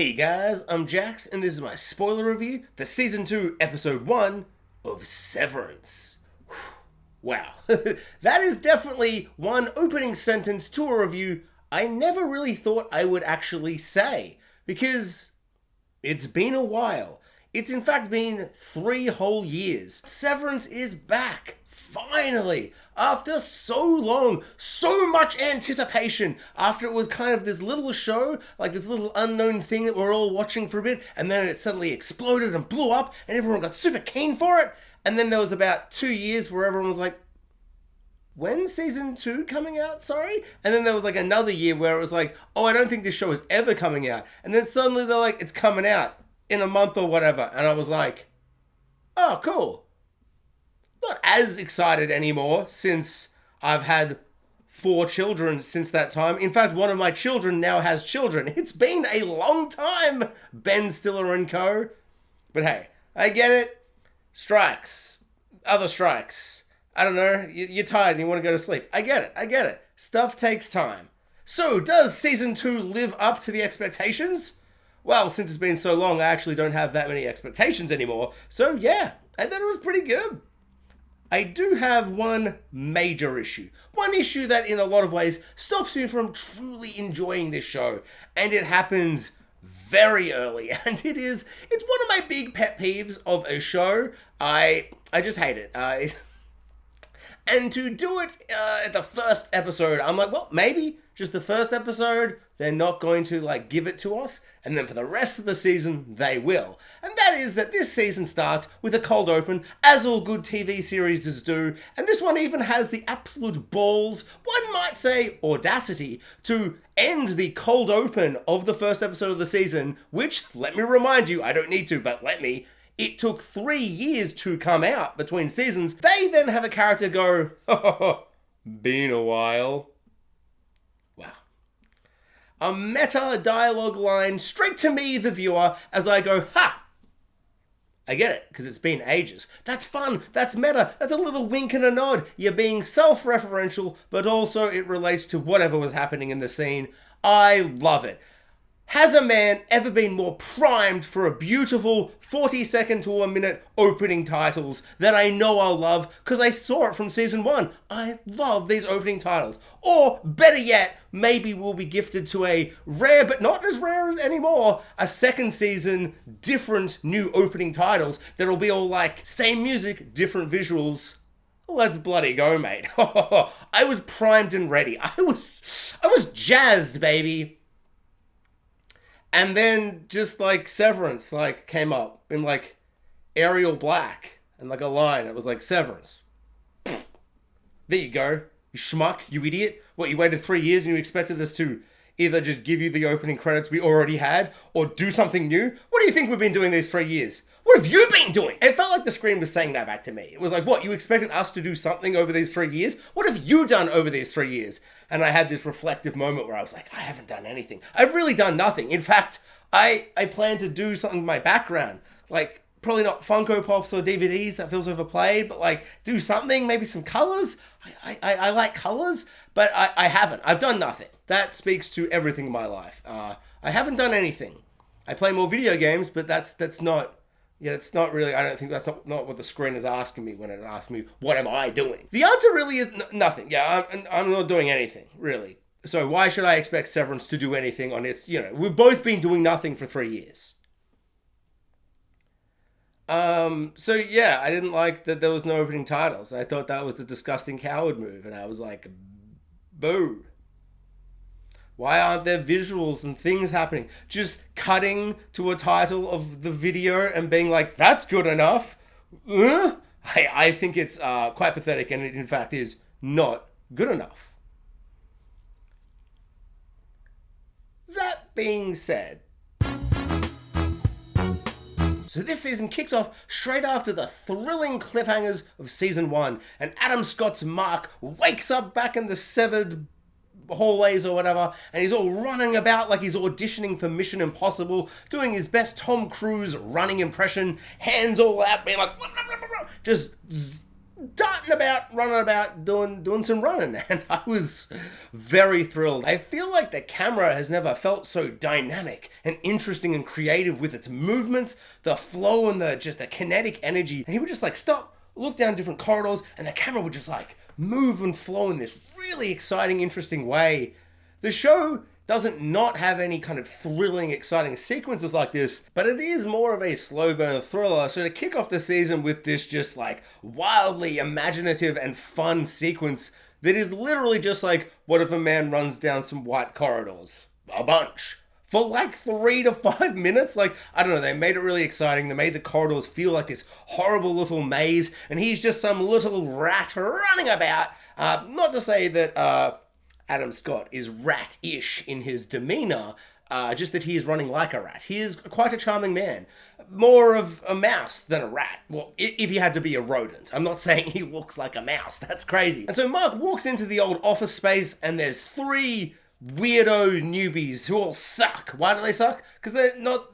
Hey guys, I'm Jax, and this is my spoiler review for Season 2, Episode 1 of Severance. Wow, that is definitely one opening sentence to a review I never really thought I would actually say, because it's been a while. It's in fact been 3 whole years. Severance is back, finally, after so long, so much anticipation, after it was kind of this little show, like this little unknown thing that we're all watching for a bit, and then it suddenly exploded and blew up, and everyone got super keen for it, and then there was about 2 years where everyone was like, when's season 2 coming out, sorry? And then there was like another year where it was like, oh, I don't think this show is ever coming out, and then suddenly they're like, it's coming out in a month or whatever, and I was like, oh, cool. Not as excited anymore since I've had 4 children since that time. In fact, one of my children now has children. It's been a long time, Ben Stiller and co. But hey, I get it. Strikes. Other strikes. I don't know. You're tired and you want to go to sleep. I get it. Stuff takes time. So, does Season 2 live up to the expectations? Well, since it's been so long, I actually don't have that many expectations anymore. So yeah, I thought it was pretty good. I do have one major issue. One issue that in a lot of ways stops me from truly enjoying this show. And it happens very early. And it's one of my big pet peeves of a show. I just hate it. And to do it at the first episode, I'm like, well, maybe just the first episode, they're not going to like give it to us. And then for the rest of the season, they will. And that is that this season starts with a cold open, as all good TV series do. And this one even has the absolute balls, one might say audacity, to end the cold open of the first episode of the season, which, let me remind you, I don't need to, but let me, it took 3 years to come out between seasons. They then have a character go, been a while. Wow. A meta dialogue line straight to me, the viewer, as I go, ha! I get it, because it's been ages. That's fun, that's meta, that's a little wink and a nod. You're being self-referential, but also it relates to whatever was happening in the scene. I love it. Has a man ever been more primed for a beautiful 40-second to a minute opening titles that I know I'll love because I saw it from season 1. I love these opening titles. Or, better yet, maybe we'll be gifted to a rare, but not as rare anymore, a second season, different new opening titles that'll be all like, same music, different visuals. Let's bloody go, mate. I was primed and ready. I was jazzed, baby. And then just like Severance like came up in like Arial black and like a line. It was like Severance. There you go. You schmuck, you idiot. What, you waited 3 years and you expected us to either just give you the opening credits we already had or do something new? What do you think we've been doing these 3 years? What have you been doing? It felt like the screen was saying that back to me. It was like, what, you expected us to do something over these 3 years? What have you done over these 3 years? And I had this reflective moment where I was like, I haven't done anything. I've really done nothing. In fact, I plan to do something with my background. Like, probably not Funko Pops or DVDs, that feels overplayed, but like, do something, maybe some colors. I like colors, but I haven't. I've done nothing. That speaks to everything in my life. I haven't done anything. I play more video games, but that's not... Yeah, it's not really, I don't think that's not what the screen is asking me when it asks me, what am I doing? The answer really is nothing. Yeah, I'm not doing anything, really. So why should I expect Severance to do anything on its, we've both been doing nothing for 3 years. So yeah, I didn't like that there was no opening titles. I thought that was a disgusting coward move, and I was like, boo. Why aren't there visuals and things happening? Just cutting to a title of the video and being like, that's good enough. I think it's quite pathetic, and it in fact is not good enough. That being said, so this season kicks off straight after the thrilling cliffhangers of season 1, and Adam Scott's Mark wakes up back in the severed hallways or whatever, and he's all running about like he's auditioning for Mission Impossible, doing his best Tom Cruise running impression, hands all out, being like, just darting about, running about, doing some running, and I was very thrilled. I feel like the camera has never felt so dynamic and interesting and creative with its movements, the flow and the kinetic energy. And he would just like stop, look down different corridors, and the camera would just like move and flow in this really exciting, interesting way. The show doesn't not have any kind of thrilling, exciting sequences like this, but it is more of a slow burn thriller. So to kick off the season with this just like wildly imaginative and fun sequence that is literally just like, what if a man runs down some white corridors? A bunch. For like 3 to 5 minutes. Like, I don't know, they made it really exciting. They made the corridors feel like this horrible little maze, and he's just some little rat running about. Not to say that Adam Scott is rat-ish in his demeanor, just that he is running like a rat. He is quite a charming man. More of a mouse than a rat. Well, if he had to be a rodent. I'm not saying he looks like a mouse. That's crazy. And so Mark walks into the old office space, and there's 3 weirdo newbies who all suck. Why do they suck? Because they're not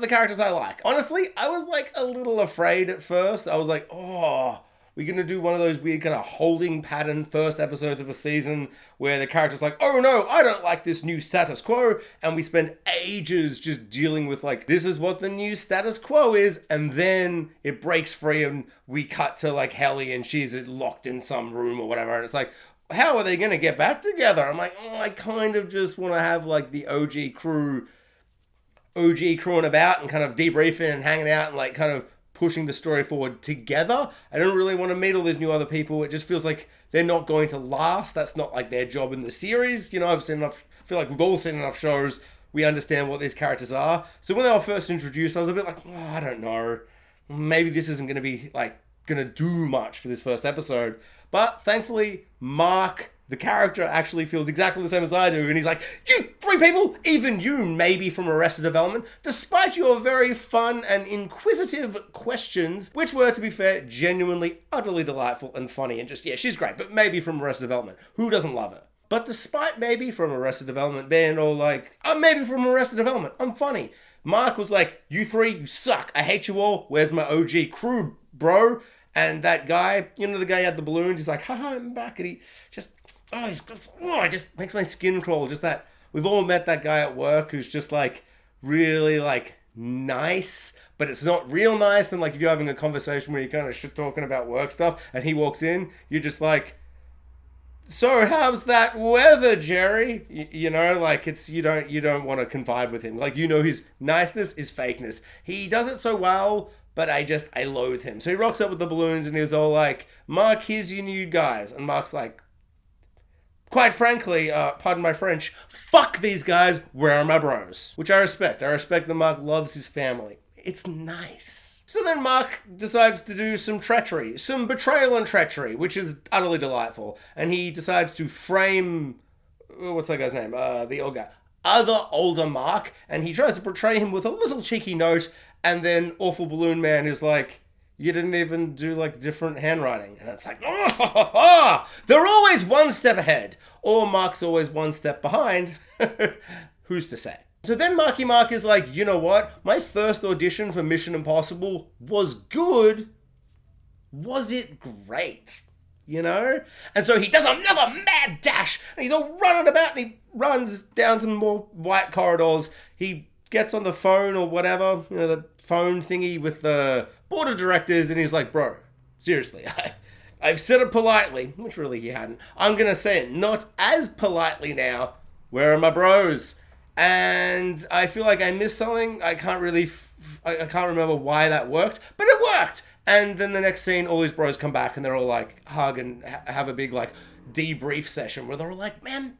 the characters I like. Honestly, I was like a little afraid at first. I was like, oh, we're going to do one of those weird kind of holding pattern first episodes of the season where the character's like, oh no, I don't like this new status quo. And we spend ages just dealing with like, this is what the new status quo is. And then it breaks free and we cut to like Helly and she's locked in some room or whatever. And it's like, how are they going to get back together? I'm like, oh, I kind of just want to have like the OG crewing about and kind of debriefing and hanging out and like kind of pushing the story forward together. I don't really want to meet all these new other people. It just feels like they're not going to last. That's not like their job in the series. You know, I've seen enough, I feel like we've all seen enough shows. We understand what these characters are. So when they were first introduced, I was a bit like, oh, I don't know. Maybe this isn't going to be like, going to do much for this first episode. But thankfully, Mark, the character, actually feels exactly the same as I do. And he's like, you 3 people, even you maybe from Arrested Development, despite your very fun and inquisitive questions, which were, to be fair, genuinely, utterly delightful and funny. And just, yeah, she's great, but maybe from Arrested Development. Who doesn't love her? But despite maybe from Arrested Development being all like, I'm maybe from Arrested Development, I'm funny. Mark was like, you 3, you suck. I hate you all. Where's my OG crew, bro? And that guy, you know, the guy who had the balloons, he's like, haha, I'm back. And he just, it just makes my skin crawl. Just that, we've all met that guy at work who's just like, really like nice, but it's not real nice. And like, if you're having a conversation where you're kind of shit talking about work stuff and he walks in, you're just like, so how's that weather, Jerry? You know, like it's, you don't want to confide with him. Like, you know, his niceness is fakeness. He does it so well, but I loathe him. So he rocks up with the balloons and he was all like, Mark, here's your new guys. And Mark's like, quite frankly, pardon my French, fuck these guys, where are my bros? Which I respect. I respect that Mark loves his family. It's nice. So then Mark decides to do some treachery, some betrayal and treachery, which is utterly delightful. And he decides to frame, what's that guy's name? The old guy. Other older Mark, and he tries to portray him with a little cheeky note, and then Awful Balloon Man is like, you didn't even do like different handwriting. And it's like, they're always one step ahead. Or Mark's always one step behind. Who's to say? So then Marky Mark is like, you know what? My first audition for Mission Impossible was good. Was it great? You know? And so he does another mad dash, and he's all running about, and he runs down some more white corridors. He gets on the phone or whatever, you know, the phone thingy with the board of directors, and he's like, bro, seriously, I've said it politely, which really he hadn't. I'm going to say it not as politely now. Where are my bros? And I feel like I missed something. I can't really, I can't remember why that worked, but it worked. And then the next scene, all these bros come back and they're all like hug and have a big like debrief session where they're all like, man,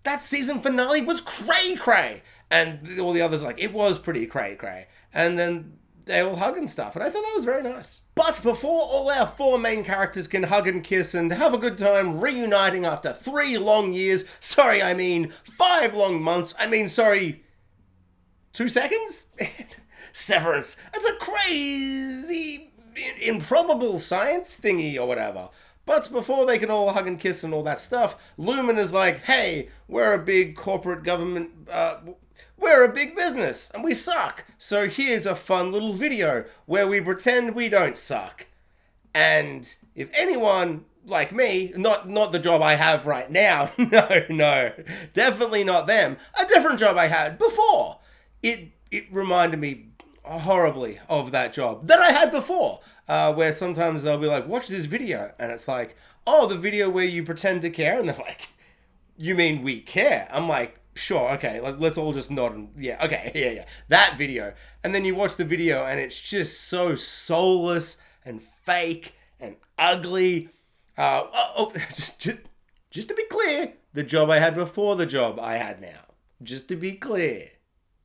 that season finale was cray-cray. And all the others are like, it was pretty cray-cray. And then they all hug and stuff. And I thought that was very nice. But before all our 4 main characters can hug and kiss and have a good time reuniting after 3 long years, 5 long months, 2 seconds? Severance. That's a crazy, improbable science thingy or whatever. But before they can all hug and kiss and all that stuff, Lumen is like, hey, we're a big corporate government, we're a big business and we suck. So here's a fun little video where we pretend we don't suck. And if anyone like me, not the job I have right now, no, definitely not them, a different job I had before, it reminded me horribly of that job that I had before, where sometimes they'll be like, watch this video, and it's like, oh, the video where you pretend to care, and they're like, you mean we care? I'm like, sure, okay, let's all just nod and, yeah, okay, yeah, that video. And then you watch the video and it's just so soulless and fake and ugly. Just to be clear, the job I had before the job I had now. Just to be clear.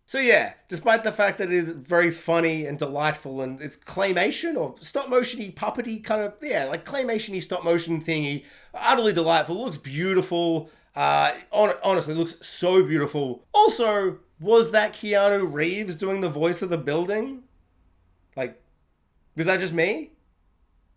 So yeah, despite the fact that it is very funny and delightful and it's claymation or stop motion-y, puppety kind of, yeah, like claymation-y stop motion thingy, utterly delightful, looks beautiful. Honestly, looks so beautiful. Also, was that Keanu Reeves doing the voice of the building? Like, was that just me?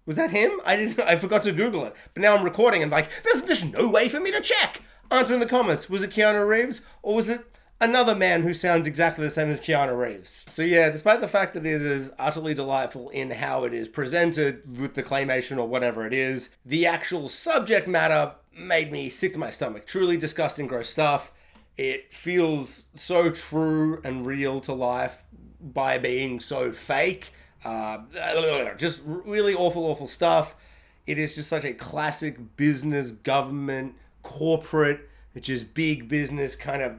Was that him? I forgot to Google it. But now I'm recording and like, there's just no way for me to check. Answer in the comments. Was it Keanu Reeves? Or was it another man who sounds exactly the same as Keanu Reeves? So yeah, despite the fact that it is utterly delightful in how it is presented with the claymation or whatever it is, the actual subject matter made me sick to my stomach. Truly disgusting, gross stuff. It feels so true and real to life by being so fake. Just really awful stuff. It is just such a classic business, government, corporate, just big business kind of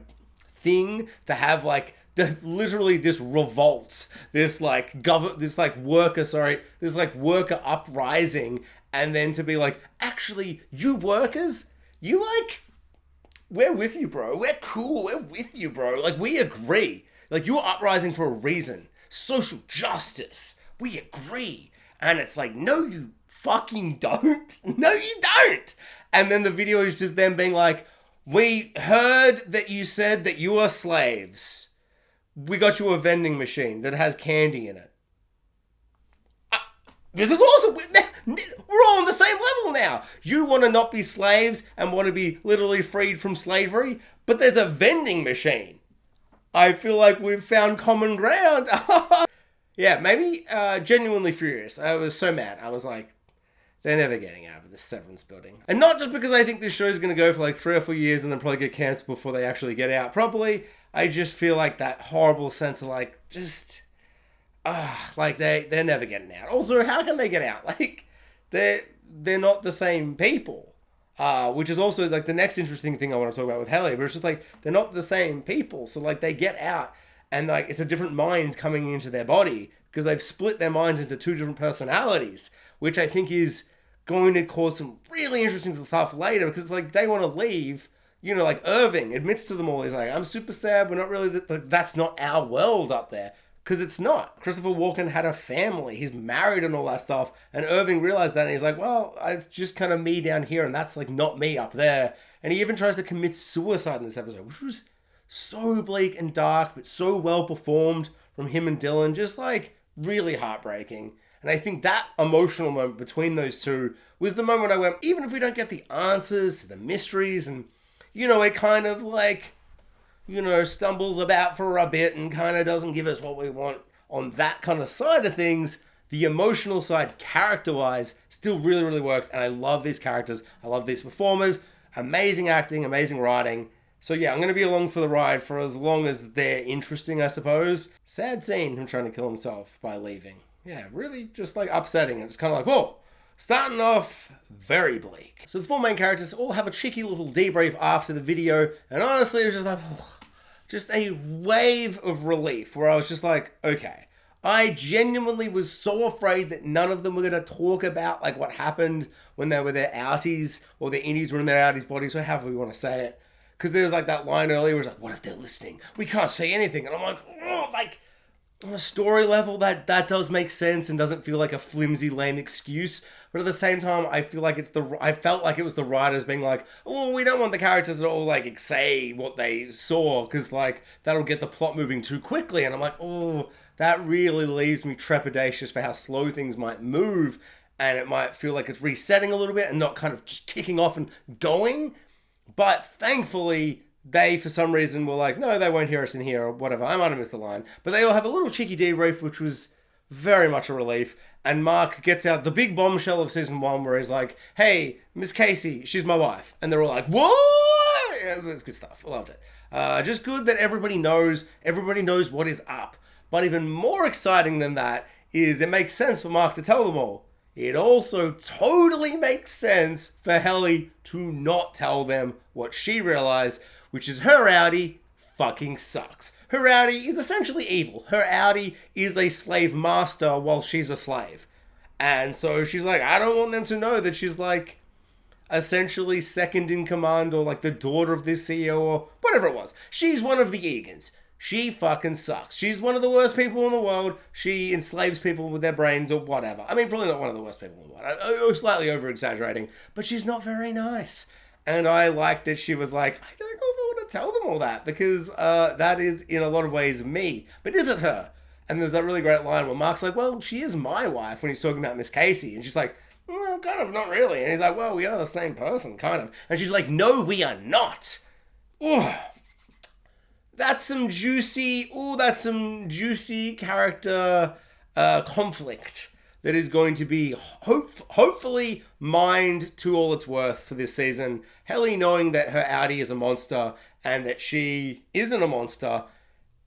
thing to have like literally this revolt, this worker uprising, and then to be like, actually, you workers, you like, we're with you, bro. We're cool. We're with you, bro. Like, we agree. Like, you're uprising for a reason. Social justice. We agree. And it's like, no, you fucking don't. No, you don't. And then the video is just them being like, we heard that you said that you are slaves. We got you a vending machine that has candy in it. This is awesome. We're all on the same level now. You want to not be slaves and want to be literally freed from slavery, but there's a vending machine. I feel like we've found common ground. Yeah, maybe genuinely furious. I was so mad. I was like, they're never getting out of this Severance building. And not just because I think this show's going to go for like 3 or 4 years and then probably get cancelled before they actually get out properly. I just feel like that horrible sense of like, just... like they're never getting out. Also, how can they get out? Like, they're not the same people. Which is also like the next interesting thing I want to talk about with Haley, but it's just like, they're not the same people. So like they get out and like it's a different mind coming into their body because they've split their minds into 2 different personalities, which I think is going to cause some really interesting stuff later because it's like they want to leave. You know, like Irving admits to them all. He's like, I'm super sad. We're not really, that's not our world up there. Because it's not. Christopher Walken had a family. He's married and all that stuff. And Irving realized that and he's like, well, it's just kind of me down here and that's like not me up there. And he even tries to commit suicide in this episode, which was so bleak and dark, but so well performed from him and Dylan. Just like really heartbreaking. And I think that emotional moment between those two was the moment I went, even if we don't get the answers to the mysteries and, you know, it kind of like... you know, stumbles about for a bit and kind of doesn't give us what we want on that kind of side of things, the emotional side, character-wise, still really, really works. And I love these characters. I love these performers. Amazing acting, amazing writing. So yeah, I'm going to be along for the ride for as long as they're interesting, I suppose. Sad scene, him trying to kill himself by leaving. Yeah, really just like upsetting. It's kind of like, whoa. Starting off very bleak. So the 4 main characters all have a cheeky little debrief after the video, and honestly it was just like, just a wave of relief where I was just like, okay. I genuinely was so afraid that none of them were going to talk about like what happened when they were their outies, or their innies were in their outies' bodies, or however we want to say it. Because there's like that line earlier where it's like, what if they're listening? We can't say anything. And I'm like, oh, like... on a story level, that does make sense and doesn't feel like a flimsy, lame excuse. But at the same time, I feel like I felt like it was the writers being like, oh, we don't want the characters to all like say what they saw because like that'll get the plot moving too quickly. And I'm like, oh, that really leaves me trepidatious for how slow things might move, and it might feel like it's resetting a little bit and not kind of just kicking off and going. But thankfully, they, for some reason, were like, no, they won't hear us in here or whatever. I might have missed the line. But they all have a little cheeky debrief, which was very much a relief. And Mark gets out the big bombshell of season 1 where he's like, hey, Miss Casey, she's my wife. And they're all like, what? Yeah, it was good stuff. I loved it. Just good that everybody knows what is up. But even more exciting than that is it makes sense for Mark to tell them all. It also totally makes sense for Helly to not tell them what she realized, which is her Audi fucking sucks. Her Audi is essentially evil. Her Audi is a slave master while she's a slave. And so she's like, I don't want them to know that she's like essentially second in command or like the daughter of this CEO or whatever it was. She's one of the Egans. She fucking sucks. She's one of the worst people in the world. She enslaves people with their brains or whatever. I mean, probably not one of the worst people in the world. I'm slightly over-exaggerating, but she's not very nice. And I like that she was like, I don't know if I want to tell them all that because that is in a lot of ways me. But is it her? And there's that really great line where Mark's like, well, she is my wife when he's talking about Miss Casey. And she's like, well, kind of, not really. And he's like, well, we are the same person, kind of. And she's like, no, we are not. Ugh. That's some juicy character conflict that is going to be hopefully mined to all it's worth for this season. Helly knowing that her Audi is a monster and that she isn't a monster.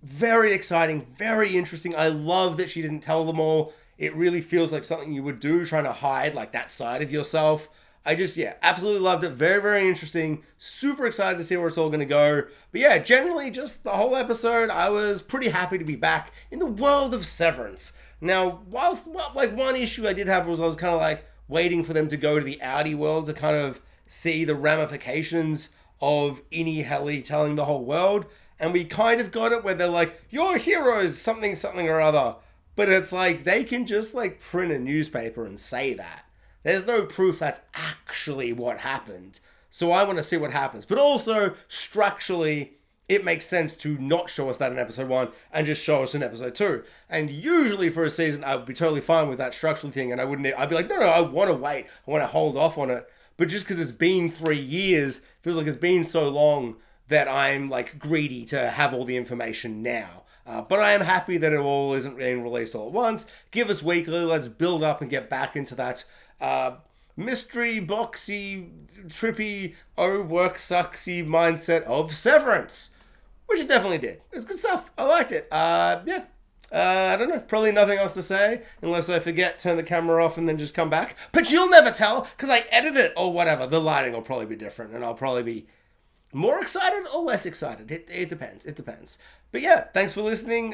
Very exciting, very interesting. I love that she didn't tell them all. It really feels like something you would do, trying to hide like that side of yourself. Absolutely loved it. Very, very interesting. Super excited to see where it's all going to go. But yeah, generally just the whole episode, I was pretty happy to be back in the world of Severance. Now, one issue I did have was I was kind of like waiting for them to go to the Audi world to kind of see the ramifications of Innie Helly telling the whole world. And we kind of got it where they're like, you're heroes, something, something or other. But it's like, they can just like print a newspaper and say that. There's no proof that's actually what happened. So I want to see what happens. But also, structurally, it makes sense to not show us that in episode 1 and just show us in episode 2. And usually for a season, I would be totally fine with that structural thing. And I'd be like, no, I want to wait. I want to hold off on it. But just because it's been 3 years, feels like it's been so long that I'm like greedy to have all the information now. But I am happy that it all isn't being released all at once. Give us weekly. Let's build up and get back into that mystery, boxy, trippy, work sucksy mindset of Severance. Which it definitely did. It's good stuff. I liked it. I don't know. Probably nothing else to say. Unless I forget, turn the camera off, and then just come back. But you'll never tell, because I edit it or whatever. The lighting will probably be different, and I'll probably be more excited or less excited. It depends. It depends. But yeah, thanks for listening.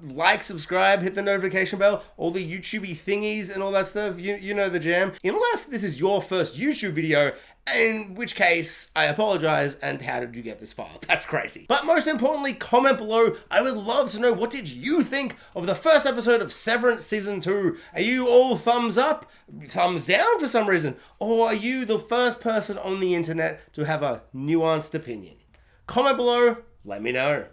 Like, subscribe, hit the notification bell, all the YouTubey thingies and all that stuff. You know the jam. Unless this is your first YouTube video, in which case, I apologize, and how did you get this far? That's crazy. But most importantly, comment below. I would love to know, what did you think of the first episode of Severance Season 2? Are you all thumbs up, thumbs down for some reason? Or are you the first person on the internet to have a nuanced opinion? Comment below, let me know.